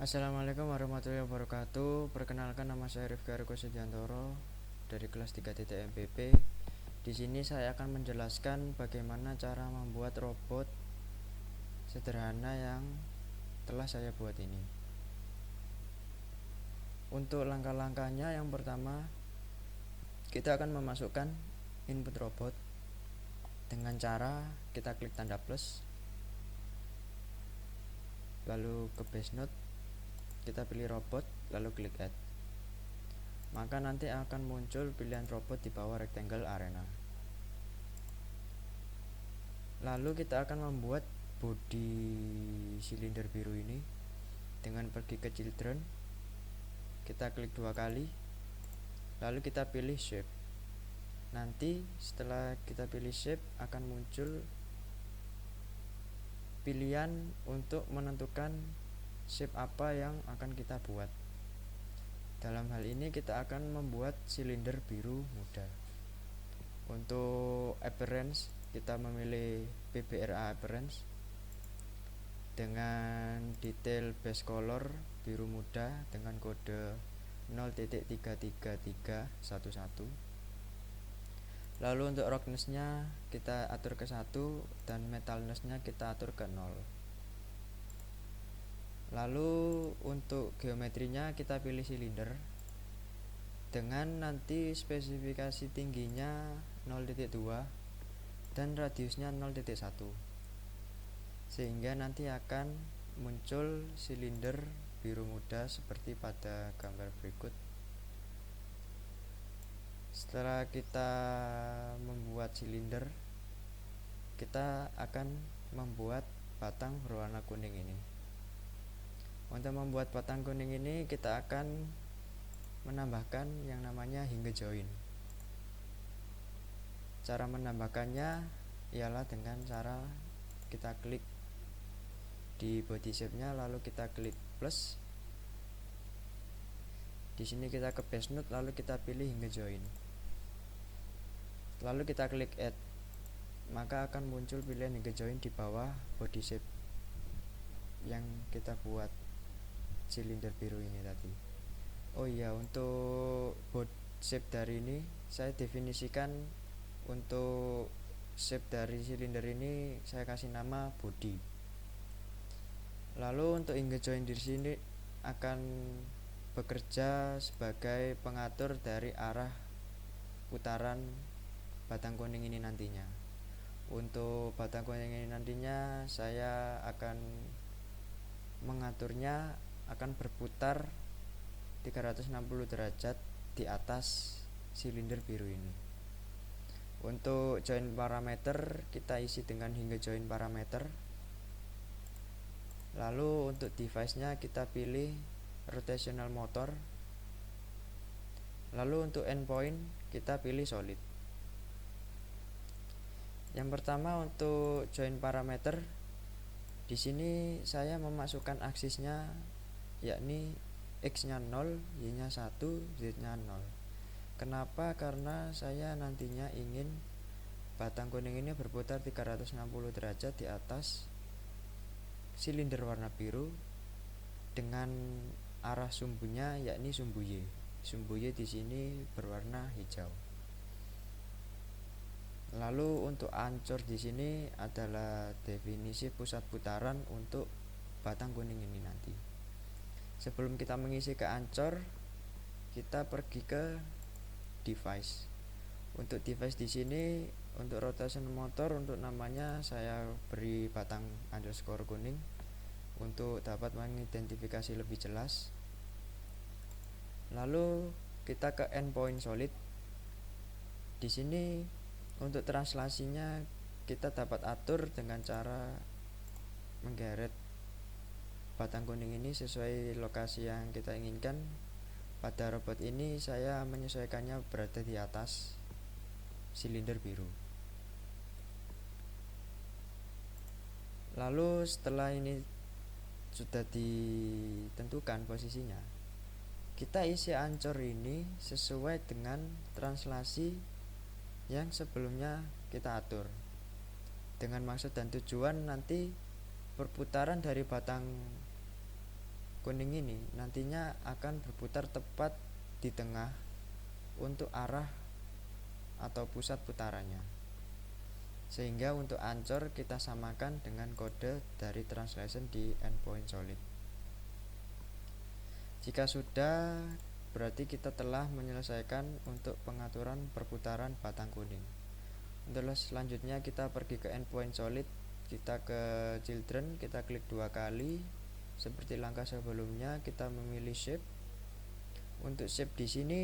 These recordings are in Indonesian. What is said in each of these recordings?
Assalamualaikum warahmatullahi wabarakatuh. Perkenalkan, nama saya Rifki Ariko Sudiantoro dari kelas 3 MPP. Di sini saya akan menjelaskan bagaimana cara membuat robot sederhana yang telah saya buat ini. Untuk langkah-langkahnya, yang pertama kita akan memasukkan input robot dengan cara kita klik tanda plus, lalu ke base node, kita pilih robot, lalu klik add. Maka nanti akan muncul pilihan robot di bawah rectangle arena. Lalu kita akan membuat bodi silinder biru ini dengan pergi ke children, kita klik 2 kali, lalu kita pilih shape. Nanti setelah kita pilih shape akan muncul pilihan untuk menentukan shape apa yang akan kita buat. Dalam hal ini kita akan membuat silinder biru muda. Untuk appearance kita memilih PBRA appearance dengan detail base color biru muda dengan kode 0.33311. Lalu untuk roughness nya kita atur ke 1 dan metalness nya kita atur ke 0. Lalu untuk geometrinya kita pilih silinder dengan nanti spesifikasi tingginya 0.2 dan radiusnya 0.1, sehingga nanti akan muncul silinder biru muda seperti pada gambar berikut. Setelah kita membuat silinder, kita akan membuat batang berwarna kuning ini. Untuk membuat batang kuning ini kita akan menambahkan yang namanya hingga join. Cara menambahkannya ialah dengan cara kita klik di body shape-nya, lalu kita klik plus. Di sini kita ke base node, lalu kita pilih hingga join. Lalu kita klik add. Maka akan muncul pilihan hingga join di bawah body shape yang kita buat silinder biru ini tadi. Oh iya, untuk body shape dari ini saya definisikan, untuk shape dari silinder ini saya kasih nama body. Lalu untuk hingga join di sini akan bekerja sebagai pengatur dari arah putaran batang kuning ini nantinya. Untuk batang kuning ini nantinya saya akan mengaturnya akan berputar 360 derajat di atas silinder biru ini. Untuk join parameter kita isi dengan hingga join parameter. Lalu untuk device-nya kita pilih rotational motor. Lalu untuk endpoint kita pilih solid. Yang pertama untuk join parameter, di sini saya memasukkan aksisnya yakni X-nya 0, Y-nya 1, Z-nya 0. Kenapa? Karena saya nantinya ingin batang kuning ini berputar 360 derajat di atas silinder warna biru dengan arah sumbunya yakni sumbu Y. Sumbu Y di sini berwarna hijau. Lalu untuk ancur di sini adalah definisi pusat putaran untuk batang kuning ini nanti. Sebelum kita mengisi ke ancur, kita pergi ke device. Untuk device di sini untuk rotation motor, untuk namanya saya beri batang underscore kuning untuk dapat mengidentifikasi lebih jelas. Lalu kita ke endpoint solid. Di sini untuk translasinya kita dapat atur dengan cara menggeret batang kuning ini sesuai lokasi yang kita inginkan. Pada robot ini saya menyesuaikannya berada di atas silinder biru. Lalu setelah ini sudah ditentukan posisinya, kita isi ancur ini sesuai dengan translasi yang sebelumnya kita atur, dengan maksud dan tujuan nanti perputaran dari batang kuning ini nantinya akan berputar tepat di tengah untuk arah atau pusat putarannya, sehingga untuk ancor kita samakan dengan kode dari translation di endpoint solid. Jika sudah, berarti kita telah menyelesaikan untuk pengaturan perputaran batang kuning. Untuk selanjutnya kita pergi ke endpoint solid, kita ke children, kita klik 2 kali. Seperti langkah sebelumnya, kita memilih shape. Untuk shape di sini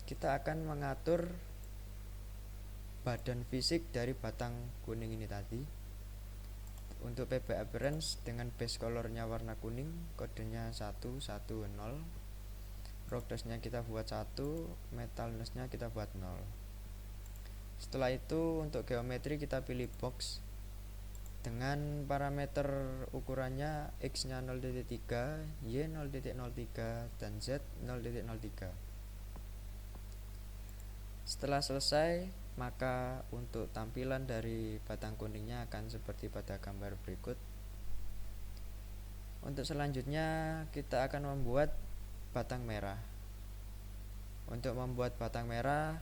kita akan mengatur badan fisik dari batang kuning ini tadi. Untuk PB appearance dengan base colornya warna kuning, kodenya 110. Roughness-nya kita buat 1, metalness-nya kita buat 0. Setelah itu untuk geometri kita pilih box dengan parameter ukurannya X-nya 0.3, Y 0.03, dan Z 0.03. Setelah selesai, maka untuk tampilan dari batang kuningnya akan seperti pada gambar berikut. Untuk selanjutnya kita akan membuat batang merah. Untuk membuat batang merah,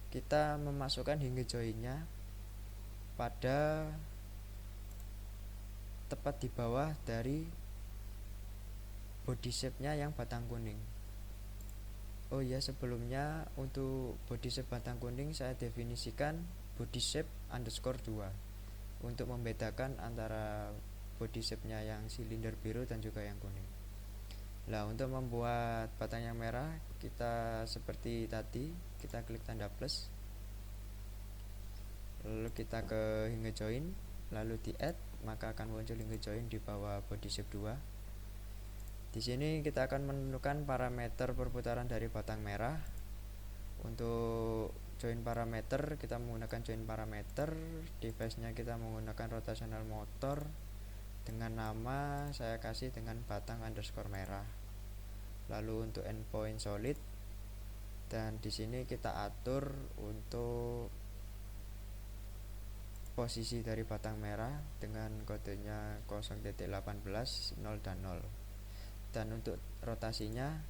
kita memasukkan hingga joinnya pada tepat di bawah dari body shape-nya yang batang kuning. Oh ya, sebelumnya untuk body shape batang kuning saya definisikan body shape underscore 2 untuk membedakan antara body shape-nya yang silinder biru dan juga yang kuning. Nah, untuk membuat batang yang merah kita seperti tadi, kita klik tanda plus, lalu kita ke hingga join, lalu di add, maka akan muncul hingga join di bawah body shape 2. Di sini kita akan menentukan parameter perputaran dari batang merah. Untuk join parameter kita menggunakan join parameter, device-nya kita menggunakan rotational motor dengan nama saya kasih dengan batang underscore merah. Lalu untuk endpoint solid, dan di sini kita atur untuk posisi dari batang merah dengan kodenya 0.18, 0 dan 0. Dan untuk rotasinya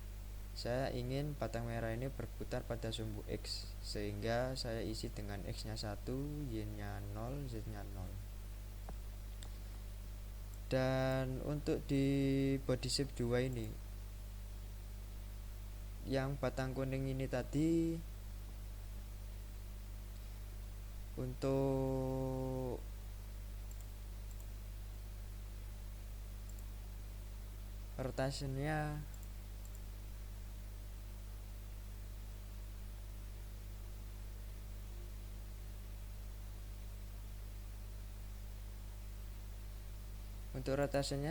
saya ingin batang merah ini berputar pada sumbu X, sehingga saya isi dengan X nya 1, Y nya 0, Z nya 0. Dan untuk di body shape 2 ini, yang batang kuning ini tadi, untuk rotationnya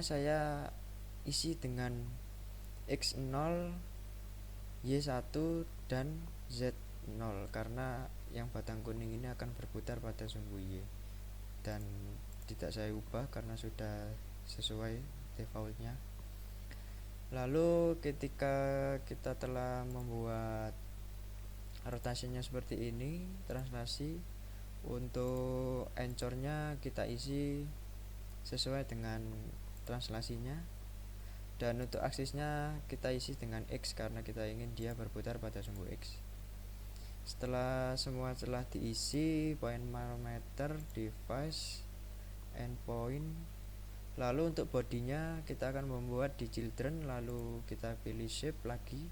saya isi dengan X0, Y1 dan Z0 karena yang batang kuning ini akan berputar pada sumbu Y, dan tidak saya ubah karena sudah sesuai defaultnya. Lalu ketika kita telah membuat rotasinya seperti ini, translasi, untuk anchornya kita isi sesuai dengan translasinya, dan untuk aksisnya kita isi dengan X karena kita ingin dia berputar pada sumbu X. Setelah semua telah diisi, point parameter, device, endpoint, lalu untuk bodinya kita akan membuat di children, lalu kita pilih shape lagi,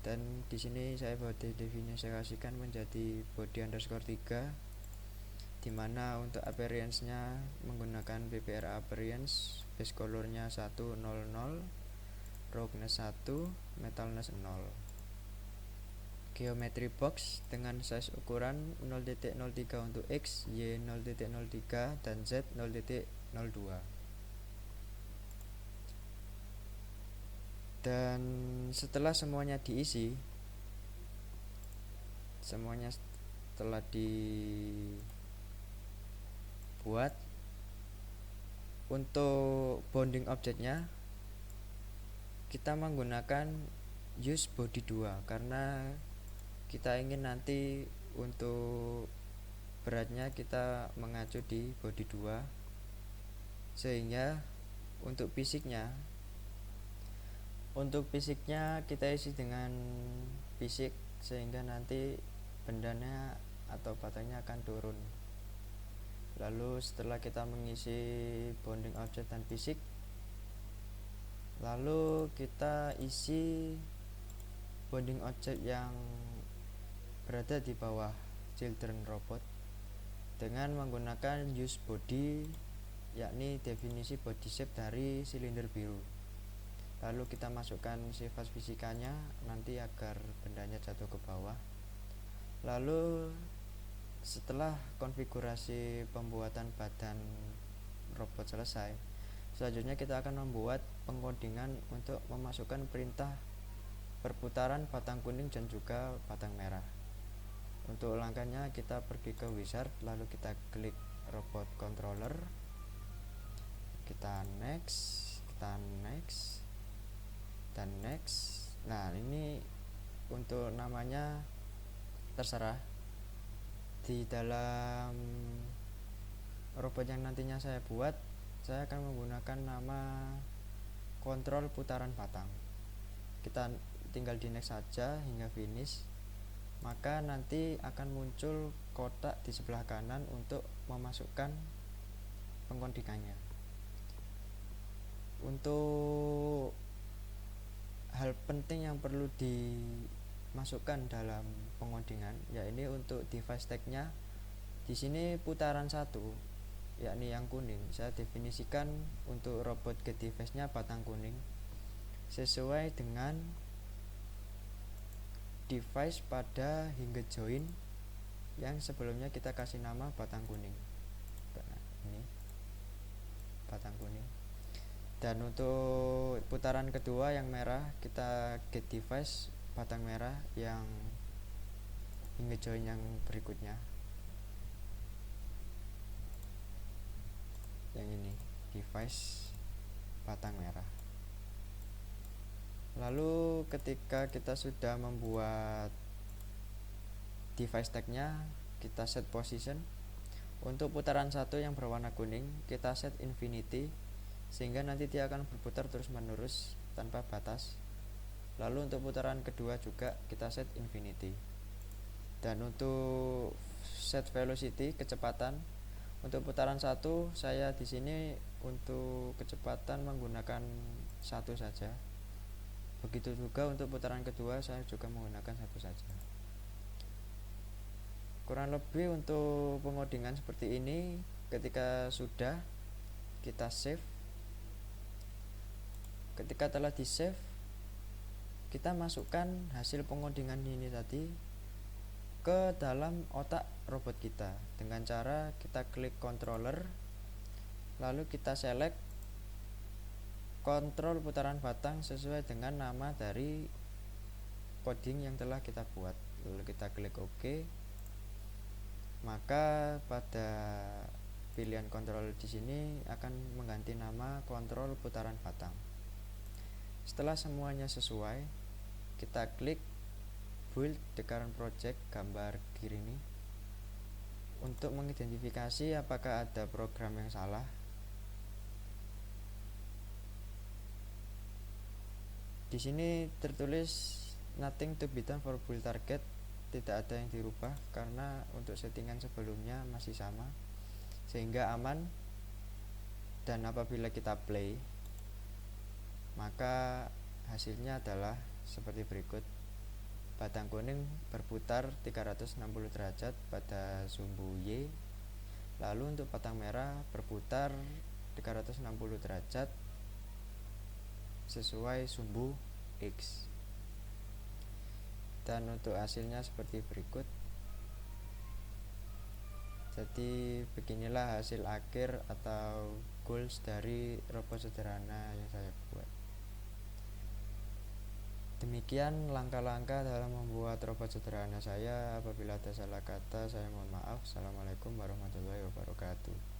dan di sini saya definisikan menjadi body underscore 3, dimana untuk appearance-nya menggunakan BPR appearance, base color-nya 100, roughness 1, metalness 0. Geometry box dengan size ukuran 0.03 untuk X, Y 0.03 dan Z 0.02. Dan setelah semuanya diisi, semuanya telah dibuat, untuk bounding objeknya kita menggunakan use body 2 karena kita ingin nanti untuk beratnya kita mengacu di body 2, sehingga untuk fisiknya Untuk fisiknya kita isi dengan fisik sehingga nanti bendanya atau batangnya akan turun. Lalu setelah kita mengisi bonding object dan fisik, lalu kita isi bonding object yang berada di bawah children robot dengan menggunakan use body, yakni definisi body shape dari silinder biru. Lalu kita masukkan sifat fisikanya nanti agar bendanya jatuh ke bawah. Lalu setelah konfigurasi pembuatan badan robot selesai, selanjutnya kita akan membuat pengkodingan untuk memasukkan perintah perputaran batang kuning dan juga batang merah. Untuk langkahnya kita pergi ke wizard, lalu kita klik robot controller, kita next dan next. Nah, ini untuk namanya terserah. Di dalam robot yang nantinya saya buat, saya akan menggunakan nama kontrol putaran batang. Kita tinggal di next saja hingga finish. Maka nanti akan muncul kotak di sebelah kanan untuk memasukkan pengkodingannya. Untuk hal penting yang perlu dimasukkan dalam pengodingan, yakni untuk device tag-nya di sini putaran 1, yakni yang kuning. Saya definisikan untuk robot get device-nya batang kuning sesuai dengan device pada hingga join yang sebelumnya kita kasih nama batang kuning. Nah, ini batang kuning. Dan untuk putaran kedua yang merah, kita get device batang merah yang hingga join yang berikutnya. Yang ini device batang merah. Lalu ketika kita sudah membuat device tag-nya, kita set position. Untuk putaran 1 yang berwarna kuning, kita set infinity sehingga nanti dia akan berputar terus menerus tanpa batas. Lalu untuk putaran kedua juga kita set infinity. Dan untuk set velocity, kecepatan, untuk putaran 1 saya di sini untuk kecepatan menggunakan 1 saja. Begitu juga untuk putaran kedua saya juga menggunakan 1 saja. Kurang lebih untuk pengodingan seperti ini. Ketika sudah, kita save. Ketika telah di save, kita masukkan hasil pengodingan ini tadi ke dalam otak robot kita dengan cara kita klik controller, lalu kita select kontrol putaran batang sesuai dengan nama dari coding yang telah kita buat. Lalu kita klik OK. Maka pada pilihan kontrol di sini akan mengganti nama kontrol putaran batang. Setelah semuanya sesuai, kita klik build the current project gambar kiri ini untuk mengidentifikasi apakah ada program yang salah. Di sini tertulis nothing to be done for build target, tidak ada yang dirubah karena untuk settingan sebelumnya masih sama sehingga aman. Dan apabila kita play, maka hasilnya adalah seperti berikut. Batang kuning berputar 360 derajat pada sumbu Y. Lalu untuk batang merah berputar 360 derajat sesuai sumbu X. Dan untuk hasilnya seperti berikut. Jadi beginilah hasil akhir atau goals dari robot sederhana yang saya buat. Demikian langkah-langkah dalam membuat robot sederhana saya. Apabila ada salah kata, saya mohon maaf. Assalamualaikum warahmatullahi wabarakatuh.